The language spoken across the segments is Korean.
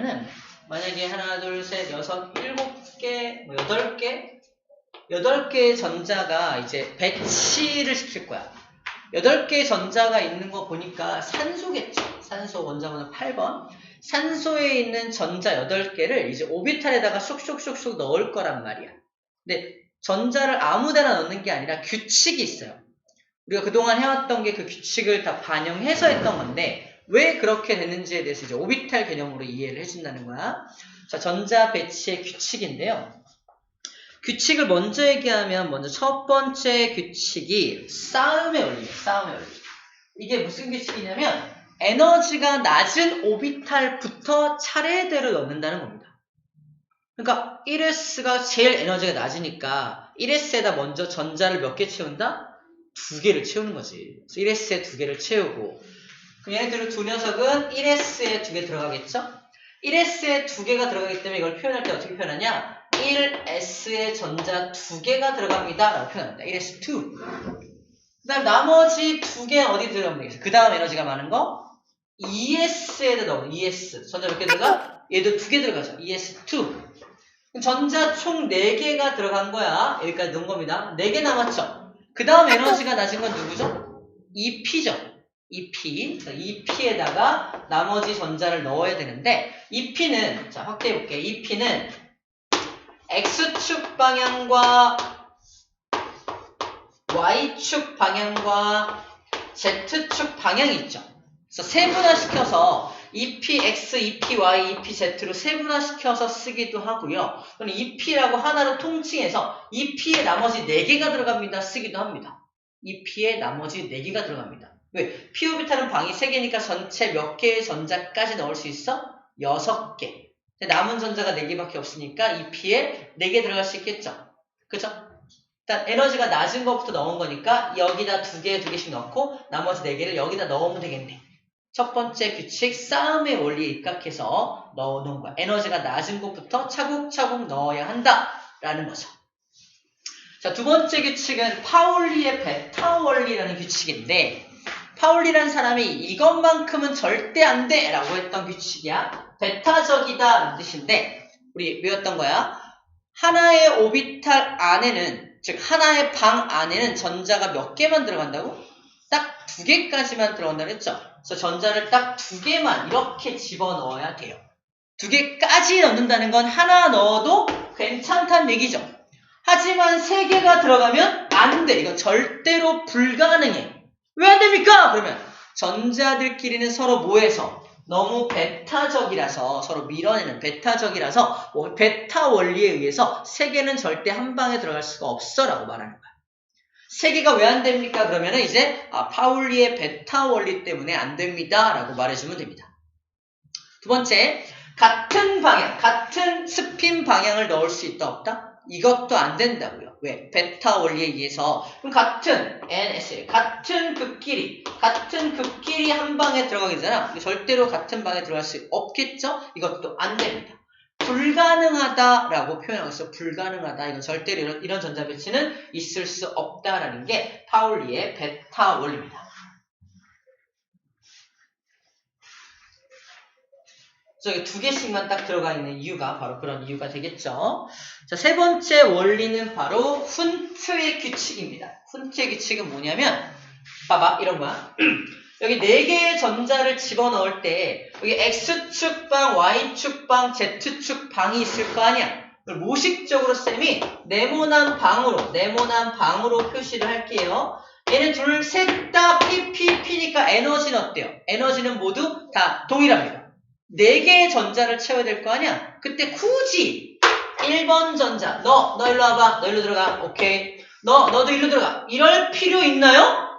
뭐냐면은 만약에 하나, 둘, 셋, 여섯, 일곱 개, 뭐 여덟 개의 전자가 이제 배치를 시킬 거야. 8개의 전자가 있는 거 보니까 산소겠죠. 산소 원자번호 8번. 산소에 있는 전자 8개를 이제 오비탈에다가 쏙쏙쏙쏙 넣을 거란 말이야. 근데 전자를 아무 데나 넣는 게 아니라 규칙이 있어요. 우리가 그동안 해왔던 게 그 규칙을 다 반영해서 했던 건데 왜 그렇게 됐는지에 대해서 이제 오비탈 개념으로 이해를 해준다는 거야. 자, 전자 배치의 규칙인데요. 규칙을 먼저 얘기하면 먼저 첫 번째 규칙이 싸움의 원리예요. 싸움의 원리. 이게 무슨 규칙이냐면 에너지가 낮은 오비탈부터 차례대로 넣는다는 겁니다. 그러니까 1s가 제일 에너지가 낮으니까 1s에다 먼저 전자를 몇 개 채운다? 2개를 채우는 거지. 그래서 1s에 2개를 채우고 그럼 얘네들 두 녀석은 1s에 2개 들어가겠죠? 1s에 2개가 들어가기 때문에 이걸 표현할 때 어떻게 표현하냐? 1s의 전자 2개가 들어갑니다 라고 표현합니다. 1s2. 그 다음 나머지 2개는 어디 들어가면 되겠어요? 그 다음 에너지가 많은 거 2s에다 넣으면 2s. 전자 몇 개 들어가? 얘도 2개 들어가죠. 2s2. 전자 총 4개가 들어간 거야. 여기까지 넣은 겁니다. 4개 남았죠? 그 다음 에너지가 낮은 건 누구죠? 2p죠. 2p. 2p에다가 나머지 전자를 넣어야 되는데 2p는 자 확대해 볼게요. 2p는 X축 방향과 Y축 방향과 Z축 방향이 있죠. 그래서 세분화시켜서 2px, 2py, 2pz로 세분화시켜서 쓰기도 하고요. 또는 2p라고 하나로 통칭해서 2p에 나머지 4개가 들어갑니다. 쓰기도 합니다. 2p에 나머지 4개가 들어갑니다. 왜? p 오비탈은 방이 3개니까 전체 몇 개의 전자까지 넣을 수 있어? 6개. 남은 전자가 4개밖에 없으니까 2p에 4개 들어갈 수 있겠죠. 그죠? 일단 에너지가 낮은 것부터 넣은 거니까 여기다 2개씩 넣고 나머지 4개를 여기다 넣으면 되겠네. 첫 번째 규칙 싸움의 원리에 입각해서 넣어놓은 거야. 에너지가 낮은 것부터 차곡차곡 넣어야 한다라는 거죠. 자, 두 번째 규칙은 파울리의 베타 원리라는 규칙인데 파울리라는 사람이 이것만큼은 절대 안 돼 라고 했던 규칙이야. 베타적이다 라는 뜻인데 우리 외웠던 거야. 하나의 오비탈 안에는 즉 하나의 방 안에는 전자가 몇 개만 들어간다고? 딱 2개까지만 들어간다고 했죠. 그래서 전자를 딱 2개만 이렇게 집어넣어야 돼요. 2개까지 넣는다는 건 하나 넣어도 괜찮다는 얘기죠. 하지만 3개가 들어가면 안 돼. 이건 절대로 불가능해. 왜 안 됩니까? 그러면 전자들끼리는 서로 뭐해서 너무 베타적이라서 서로 밀어내는 베타적이라서 베타 원리에 의해서 3개는 절대 한 방에 들어갈 수가 없어 라고 말하는 거야. 3개가 왜 안 됩니까? 그러면은 이제 파울리의 베타 원리 때문에 안 됩니다 라고 말해주면 됩니다. 두 번째, 같은 방향, 같은 스핀 방향을 넣을 수 있다 없다? 이것도 안 된다고요. 왜? 베타 원리에 의해서. 그럼 같은 NS, 같은 극끼리 한 방에 들어가게 되잖아. 절대로 같은 방에 들어갈 수 없겠죠? 이것도 안 됩니다. 불가능하다라고 표현하고 있어. 불가능하다. 이건 절대로 이런 전자 배치는 있을 수 없다라는 게 파울리의 베타 원리입니다. 저기 2개씩만 딱 들어가 있는 이유가 바로 그런 이유가 되겠죠. 자, 세 번째 원리는 바로 훈트의 규칙입니다. 훈트의 규칙은 뭐냐면 봐봐 이런 거야. 여기 4개의 전자를 집어넣을 때 여기 X축 방, Y축 방, Z축 방이 있을 거 아니야. 그걸 모식적으로 쌤이 네모난 방으로 표시를 할게요. 얘는 둘, 셋 다 PPP니까 에너지는 어때요? 에너지는 모두 다 동일합니다. 4개의 전자를 채워야 될 거 아니야? 그때 굳이 1번 전자 너 일로 와봐. 너 일로 들어가. 오케이. 너도 일로 들어가. 이럴 필요 있나요?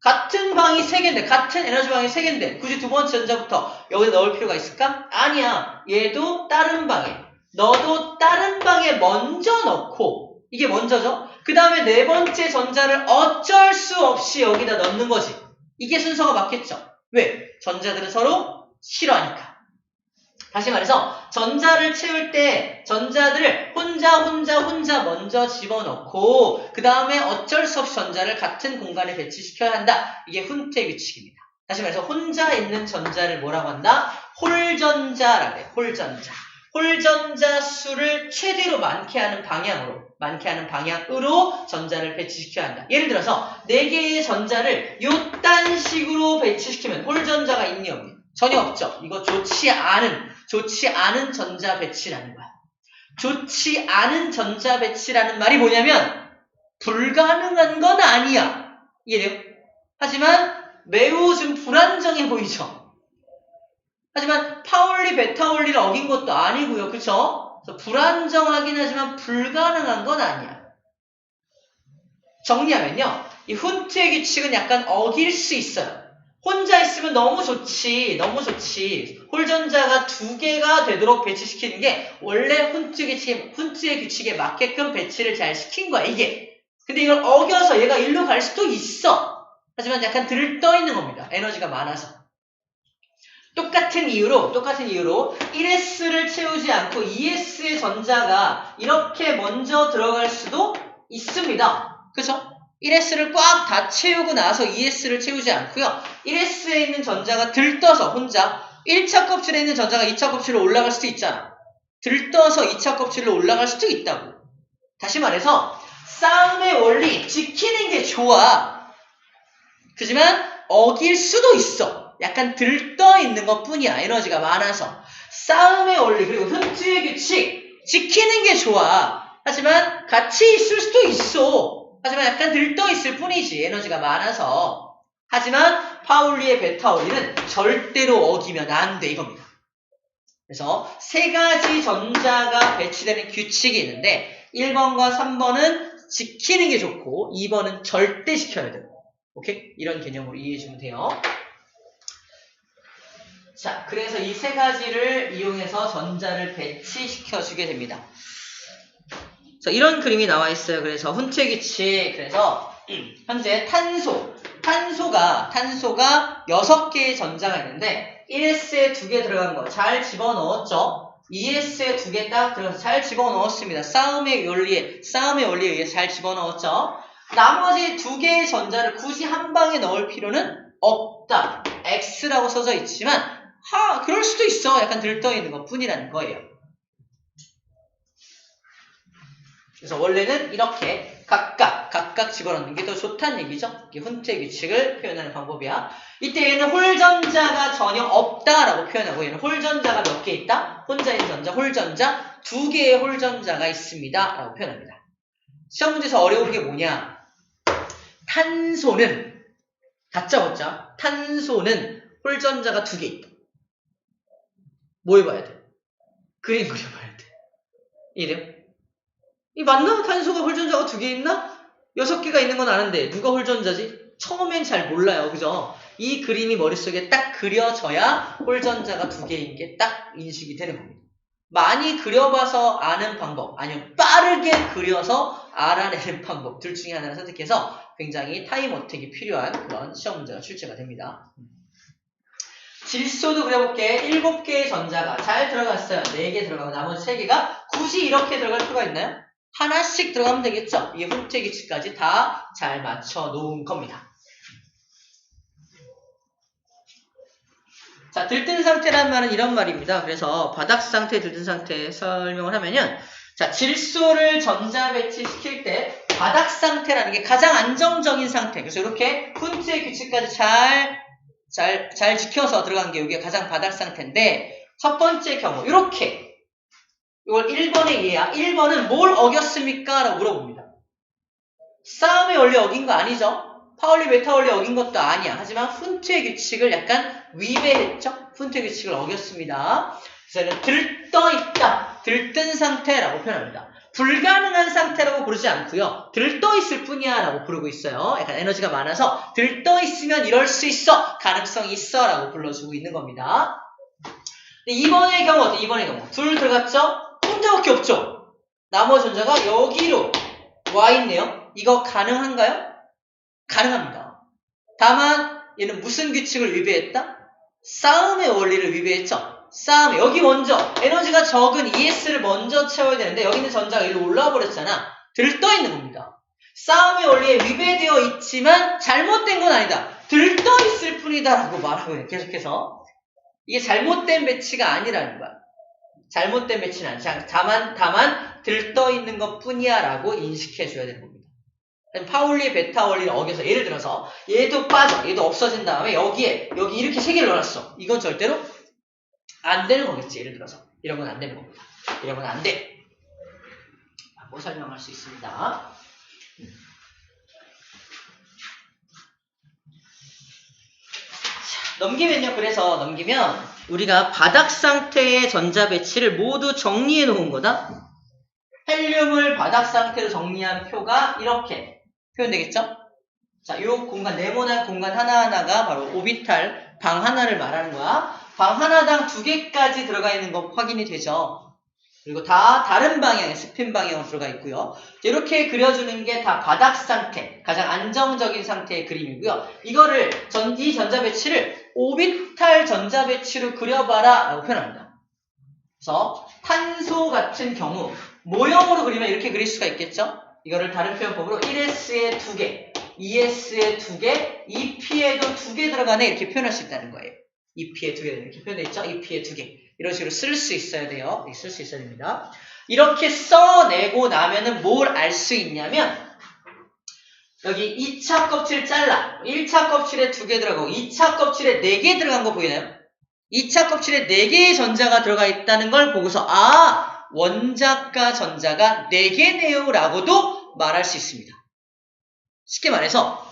같은 방이 3개인데 같은 에너지 방이 3개인데 굳이 두 번째 전자부터 여기다 넣을 필요가 있을까? 아니야. 얘도 다른 방에 너도 다른 방에 먼저 넣고 이게 먼저죠? 그 다음에 4번째 전자를 어쩔 수 없이 여기다 넣는 거지. 이게 순서가 맞겠죠? 왜? 전자들은 서로 싫어하니까. 다시 말해서 전자를 채울 때 전자들을 혼자 먼저 집어넣고 그 다음에 어쩔 수 없이 전자를 같은 공간에 배치시켜야 한다. 이게 훈트의 규칙입니다. 다시 말해서 혼자 있는 전자를 뭐라고 한다? 홀전자라고 해. 홀전자. 홀전자 수를 최대로 많게 하는 방향으로 전자를 배치시켜야 한다. 예를 들어서 4개의 전자를 요딴 식으로 배치시키면 홀전자가 있니 없니? 전혀 없죠. 이거 좋지 않은 전자 배치라는 거야. 좋지 않은 전자 배치라는 말이 뭐냐면 불가능한 건 아니야. 이해돼요? 하지만 매우 좀 불안정해 보이죠? 하지만 파울리, 베타울리를 어긴 것도 아니고요. 그쵸? 그래서 불안정하긴 하지만 불가능한 건 아니야. 정리하면요. 이 훈트의 규칙은 약간 어길 수 있어요. 혼자 있으면 너무 좋지. 홀전자가 2개가 되도록 배치시키는 게 원래 훈트의 규칙에 맞게끔 배치를 잘 시킨 거야, 이게. 근데 이걸 어겨서 얘가 일로 갈 수도 있어. 하지만 약간 들떠있는 겁니다. 에너지가 많아서. 똑같은 이유로 1s를 채우지 않고 2s의 전자가 이렇게 먼저 들어갈 수도 있습니다. 그죠? 1s를 꽉 다 채우고 나서 2s를 채우지 않고요. 1s에 있는 전자가 들떠서 혼자 1차 껍질에 있는 전자가 2차 껍질로 올라갈 수도 있잖아. 들떠서 2차 껍질로 올라갈 수도 있다고. 다시 말해서 싸움의 원리 지키는 게 좋아. 그지만 어길 수도 있어. 약간 들떠 있는 것 뿐이야. 에너지가 많아서. 싸움의 원리 그리고 훈트의 규칙 지키는 게 좋아. 하지만 같이 있을 수도 있어. 하지만 약간 들떠 있을 뿐이지. 에너지가 많아서. 하지만 파울리의 베타울리는 절대로 어기면 안 돼 이겁니다. 그래서 3가지 전자가 배치되는 규칙이 있는데 1번과 3번은 지키는 게 좋고 2번은 절대 지켜야 돼요. 오케이? 이런 개념으로 이해해주면 돼요. 자, 그래서 이 3가지를 이용해서 전자를 배치시켜주게 됩니다. 자, 이런 그림이 나와 있어요. 그래서 훈트의 규칙. 그래서 현재 탄소가 6개의 전자가 있는데 1s에 2개 들어간 거 잘 집어넣었죠. 2s에 2개 딱 들어가서 잘 집어넣었습니다. 싸움의 원리에 의해서 잘 집어넣었죠. 나머지 2개의 전자를 굳이 한 방에 넣을 필요는 없다. X라고 써져 있지만 그럴 수도 있어. 약간 들떠있는 것 뿐이라는 거예요. 그래서 원래는 이렇게 각각 집어넣는 게 더 좋다는 얘기죠. 이게 훈트의 규칙을 표현하는 방법이야. 이때 얘는 홀전자가 전혀 없다라고 표현하고 얘는 홀전자가 몇 개 있다? 혼자 있는 전자, 홀전자 2개의 홀전자가 있습니다. 라고 표현합니다. 시험 문제에서 어려운 게 뭐냐? 탄소는 다짜고짜 탄소는 홀전자가 2개 있다. 뭐 해봐야 돼? 그림 그려봐야 돼. 이래요? 이 맞나? 탄소가 홀전자가 2개 있나? 6개가 있는 건 아는데 누가 홀전자지? 처음엔 잘 몰라요. 그죠? 이 그림이 머릿속에 딱 그려져야 홀전자가 2개인 게 딱 인식이 되는 겁니다. 많이 그려봐서 아는 방법 아니면 빠르게 그려서 알아내는 방법 둘 중에 하나를 선택해서 굉장히 타임 어택이 필요한 그런 시험 문제가 출제가 됩니다. 질소도 그려볼게. 7개의 전자가 잘 들어갔어요. 4개 들어가고 나머지 3개가 굳이 이렇게 들어갈 필요가 있나요? 하나씩 들어가면 되겠죠? 이게 훈트의 규칙까지 다 잘 맞춰 놓은 겁니다. 자, 들뜬 상태란 말은 이런 말입니다. 그래서 바닥 상태, 들뜬 상태 설명을 하면은 자, 질소를 전자 배치시킬 때 바닥 상태라는 게 가장 안정적인 상태. 그래서 이렇게 훈트의 규칙까지 잘 지켜서 들어간 게 이게 가장 바닥 상태인데 첫 번째 경우 이렇게 이걸 1번의 예야. 1번은 뭘 어겼습니까? 라고 물어봅니다. 싸움의 원리 어긴 거 아니죠? 파울리, 베타울리 어긴 것도 아니야. 하지만 훈트의 규칙을 약간 위배했죠? 훈트의 규칙을 어겼습니다. 그래서 들떠있다, 들뜬 상태라고 표현합니다. 불가능한 상태라고 부르지 않고요. 들떠있을 뿐이야 라고 부르고 있어요. 약간 에너지가 많아서 들떠있으면 이럴 수 있어, 가능성이 있어 라고 불러주고 있는 겁니다. 2번의 경우 어때? 2번의 경우 둘 들어갔죠? 혼자밖에 없죠? 나머지 전자가 여기로 와 있네요. 이거 가능한가요? 가능합니다. 다만 얘는 무슨 규칙을 위배했다? 싸움의 원리를 위배했죠. 싸움, 여기 먼저 에너지가 적은 ES를 먼저 채워야 되는데 여기 있는 전자가 일로 올라와 버렸잖아. 들떠있는 겁니다. 싸움의 원리에 위배되어 있지만 잘못된 건 아니다. 들떠 있을 뿐이다 라고 말하고 있는 계속해서 이게 잘못된 배치가 아니라는 거야. 잘못된 배치는 아니야. 다만 들떠 있는 것 뿐이야 라고 인식해 줘야 되는 겁니다. 파울리의 베타 원리를 어겨서 예를 들어서 얘도 빠져, 얘도 없어진 다음에 여기 이렇게 세 개를 넣어놨어. 이건 절대로 안 되는 거겠지. 예를 들어서 이런 건 안 되는 겁니다. 이런 건 안 돼. 라고 설명할 수 있습니다. 넘기면요. 그래서 넘기면 우리가 바닥 상태의 전자 배치를 모두 정리해 놓은 거다. 헬륨을 바닥 상태로 정리한 표가 이렇게 표현되겠죠? 자, 이 공간, 네모난 공간 하나하나가 바로 오비탈 방 하나를 말하는 거야. 방 하나당 2개까지 들어가 있는 거 확인이 되죠? 그리고 다 다른 방향의 스핀 방향으로 들어가 있고요. 이렇게 그려주는 게 다 바닥 상태, 가장 안정적인 상태의 그림이고요. 이거를 이 전자 배치를 오비탈 전자 배치로 그려봐라 라고 표현합니다. 그래서 탄소 같은 경우 모형으로 그리면 이렇게 그릴 수가 있겠죠? 이거를 다른 표현법으로 1S에 2개, 2S에 2개, 2P에도 2개 들어가네 이렇게 표현할 수 있다는 거예요. 2P에 2개 이렇게 표현되어 있죠? 2P에 2개. 이런 식으로 쓸 수 있어야 돼요. 쓸 수 있어야 됩니다. 이렇게 써내고 나면은 뭘 알 수 있냐면 여기 2차 껍질 잘라 1차 껍질에 2개 들어가고 2차 껍질에 4개 들어간 거 보이나요? 2차 껍질에 4개의 전자가 들어가 있다는 걸 보고서 원자가 전자가 4개네요 라고도 말할 수 있습니다. 쉽게 말해서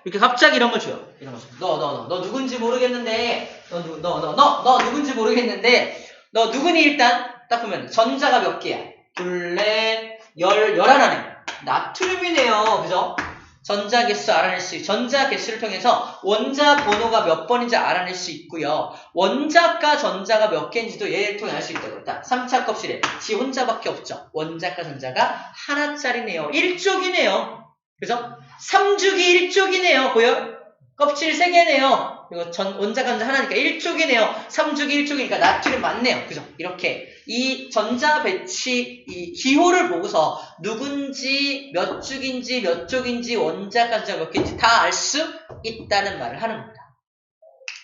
이렇게 갑자기 이런 걸 줘요. 이런 걸 줘요. 너 누군지 모르겠는데 너 누군지 모르겠는데 너 누구니 일단 딱 보면 전자가 몇 개야? 둘, 넷, 11네. 나트륨이네요. 그죠? 전자 개수 알아낼 수 전자 개수를 통해서 원자 번호가 몇 번인지 알아낼 수 있고요. 원자가 전자가 몇 개인지도 얘를 통해 알 수 있다고. 3차 껍질에 지 혼자밖에 없죠. 원자가 전자가 하나짜리네요. 1쪽이네요. 그죠? 3주기 1쪽이네요. 보여? 껍질 3개네요. 그리고 원자가 전자 하나니까 1쪽이네요. 3주기 1쪽이니까 나트륨 맞네요. 그죠? 이렇게 이 전자 배치 이 기호를 보고서 누군지 몇 쪽인지 몇 쪽인지 원자가 전자가 몇 개인지 다 알 수 있다는 말을 하는 겁니다.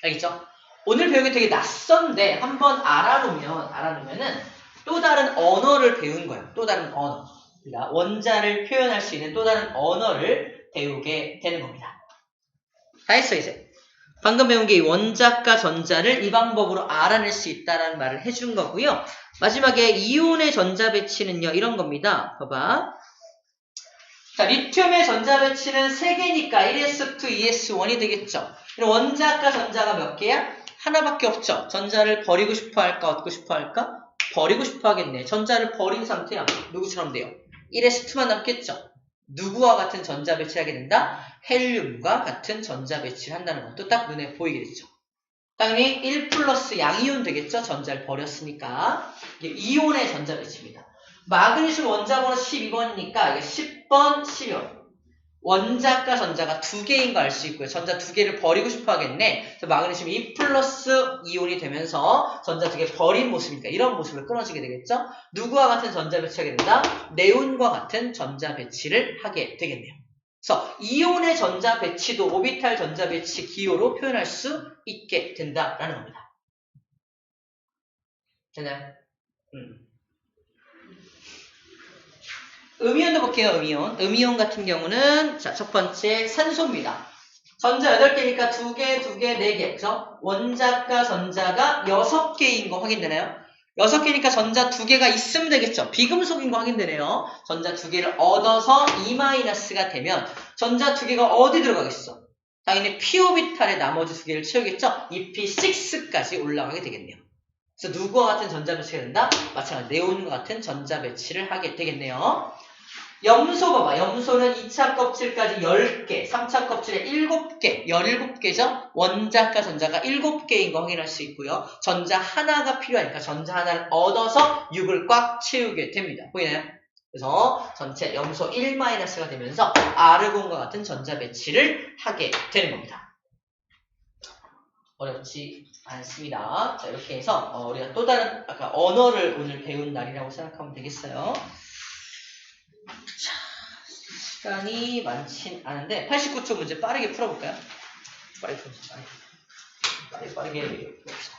알겠죠? 오늘 배우기 되게 낯선데 한번 알아놓으면은 또 다른 언어를 배운 거예요. 또 다른 언어. 우리가 원자를 표현할 수 있는 또 다른 언어를 배우게 되는 겁니다. 다 했어 이제. 방금 배운 게 원자과 전자를 이 방법으로 알아낼 수 있다는 말을 해준 거고요. 마지막에 이온의 전자 배치는요. 이런 겁니다. 봐봐. 자, 리튬의 전자 배치는 3개니까 1s2, 2s1이 되겠죠. 그럼 원자과 전자가 몇 개야? 하나밖에 없죠. 전자를 버리고 싶어 할까? 얻고 싶어 할까? 버리고 싶어 하겠네. 전자를 버린 상태야. 누구처럼 돼요? 1s2만 남겠죠. 누구와 같은 전자 배치를 하게 된다? 헬륨과 같은 전자 배치를 한다는 것도 딱 눈에 보이겠죠. 당연히 1 플러스 양이온 되겠죠. 전자를 버렸으니까. 이게 이온의 전자 배치입니다. 마그네슘 원자 번호 12번이니까 이게 10번, 12번. 원자과 전자가 2개인 거 알 수 있고요. 전자 2개를 버리고 싶어 하겠네. 그래서 마그네슘 2 플러스 이온이 되면서 전자 2개 버린 모습이니까 이런 모습을 끊어지게 되겠죠. 누구와 같은 전자 배치하게 된다? 네온과 같은 전자 배치를 하게 되겠네요. 그래서 이온의 전자 배치도 오비탈 전자 배치 기호로 표현할 수 있게 된다라는 겁니다. 되나요? 음이온도 볼게요. 음이온 같은 경우는 자, 첫 번째 산소입니다. 전자 8개니까 2개, 2개, 4개. 그죠? 원자과 전자가 6개인 거 확인되나요? 6개니까 전자 2개가 있으면 되겠죠. 비금속인 거 확인되네요. 전자 2개를 얻어서 E-가 되면 전자 2개가 어디 들어가겠어? 당연히 P-오비탈에 나머지 2개를 채우겠죠? EP6까지 올라가게 되겠네요. 그래서 누구와 같은 전자 배치가 된다? 마찬가지로 네온과 같은 전자 배치를 하게 되겠네요. 염소 봐봐. 염소는 2차 껍질까지 10개, 3차 껍질에 7개, 17개죠? 원자과 전자가 7개인 거 확인할 수 있고요. 전자 하나가 필요하니까 전자 하나를 얻어서 6을 꽉 채우게 됩니다. 보이나요? 그래서 전체 염소 1-가 되면서 아르곤과 같은 전자 배치를 하게 되는 겁니다. 어렵지 않습니다. 자, 이렇게 해서 우리가 또 다른 아까 언어를 오늘 배운 날이라고 생각하면 되겠어요. 자, 시간이 많진 않은데 89초 문제 빠르게 풀어볼까요? 빠르게 풀어봅시다. 빠르게 풀어봅시다.